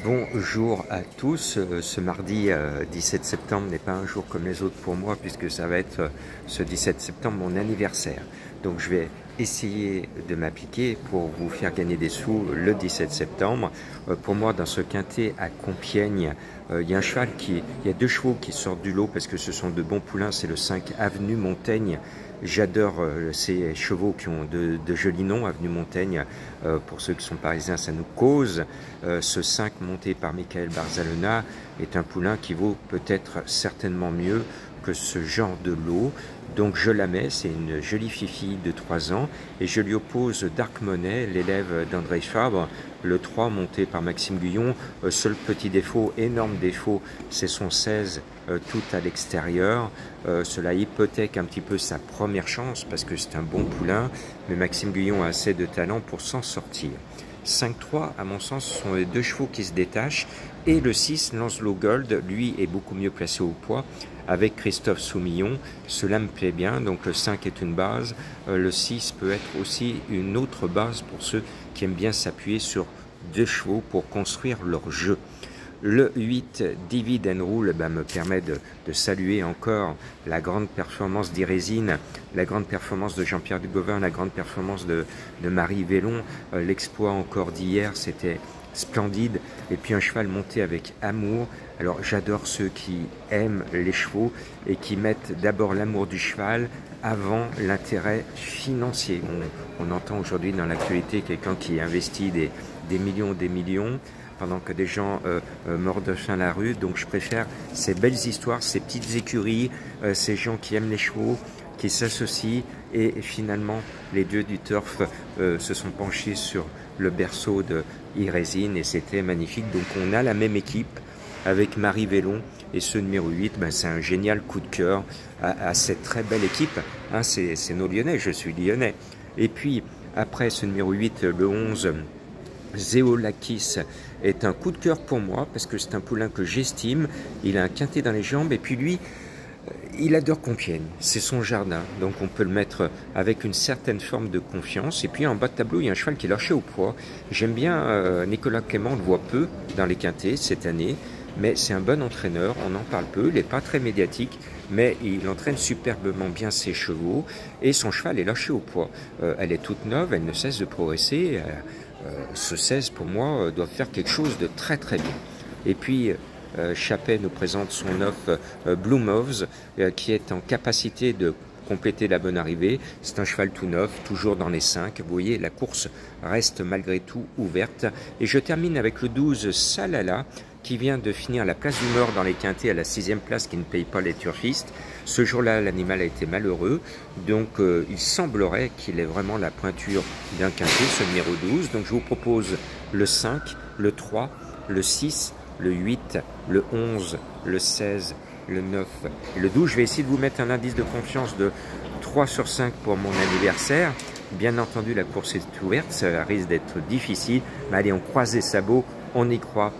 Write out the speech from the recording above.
Bonjour à tous. Ce mardi 17 septembre n'est pas un jour comme les autres pour moi puisque ça va être ce 17 septembre mon anniversaire. Donc je vais essayer de m'appliquer pour vous faire gagner des sous le 17 septembre. Pour moi, dans ce quintet à Compiègne, il y a un cheval il y a deux chevaux qui sortent du lot parce que ce sont de bons poulains. C'est le 5 Avenue Montaigne. J'adore ces chevaux qui ont de jolis noms. Avenue Montaigne, pour ceux qui sont parisiens, ça nous cause. Ce 5 monté par Michael Barzalona est un poulain qui vaut peut-être certainement mieux que ce genre de lot. Donc je la mets, c'est une jolie fifille de 3 ans et je lui oppose Dark Money, l'élève d'André Fabre, le 3 monté par Maxime Guyon. Seul petit défaut, énorme défaut, c'est son 16 tout à l'extérieur. Cela hypothèque un petit peu sa première chance parce que c'est un bon poulain, mais Maxime Guyon a assez de talent pour s'en sortir. 5-3, à mon sens, ce sont les deux chevaux qui se détachent. Et le 6, Lancelot Gold, lui, est beaucoup mieux placé au poids avec Christophe Soumillon. Cela me plaît bien, donc le 5 est une base. Le 6 peut être aussi une autre base pour ceux qui aiment bien s'appuyer sur deux chevaux pour construire leur jeu. Le 8, Divide and Rule, me permet de saluer encore la grande performance d'Irésine, la grande performance de Jean-Pierre Dugovin, la grande performance de Marie Vélon. L'exploit encore d'hier, c'était splendide. Et puis un cheval monté avec amour. Alors j'adore ceux qui aiment les chevaux et qui mettent d'abord l'amour du cheval avant l'intérêt financier. On entend aujourd'hui dans l'actualité quelqu'un qui investit des millions, pendant que des gens meurent de faim à la rue. Donc je préfère ces belles histoires, ces petites écuries, ces gens qui aiment les chevaux, qui s'associent, et finalement les dieux du turf se sont penchés sur le berceau de Irésine et c'était magnifique. Donc on a la même équipe avec Marie Vélon et ce numéro 8, c'est un génial coup de cœur à cette très belle équipe. Hein, c'est nos Lyonnais, je suis Lyonnais. Et puis après ce numéro 8, le 11, Zéolakis est un coup de cœur pour moi parce que c'est un poulain que j'estime. Il a un quintet dans les jambes et puis lui, il adore Compiègne, c'est son jardin, donc on peut le mettre avec une certaine forme de confiance. Et puis en bas de tableau, il y a un cheval qui est lâché au poids. J'aime bien Nicolas Clément, on le voit peu dans les quintets cette année, mais c'est un bon entraîneur, on en parle peu, il n'est pas très médiatique, mais il entraîne superbement bien ses chevaux et son cheval est lâché au poids. Elle est toute neuve, elle ne cesse de progresser. Ce 16 pour moi doit faire quelque chose de très très bien. Et puis Chappet nous présente son 9 Blue Moves qui est en capacité de compléter la bonne arrivée. C'est un cheval tout neuf, toujours dans les 5. Vous voyez, la course reste malgré tout ouverte. Et je termine avec le 12 Salala qui vient de finir la place du Nord dans les quintets à la 6e place, qui ne paye pas les turfistes. Ce jour-là, l'animal a été malheureux, donc il semblerait qu'il ait vraiment la pointure d'un quintet, ce numéro 12. Donc je vous propose le 5, le 3, le 6, le 8, le 11, le 16, le 9 et le 12. Je vais essayer de vous mettre un indice de confiance de 3 sur 5 pour mon anniversaire. Bien entendu, la course est ouverte, ça risque d'être difficile, mais allez, on croise les sabots, on y croit.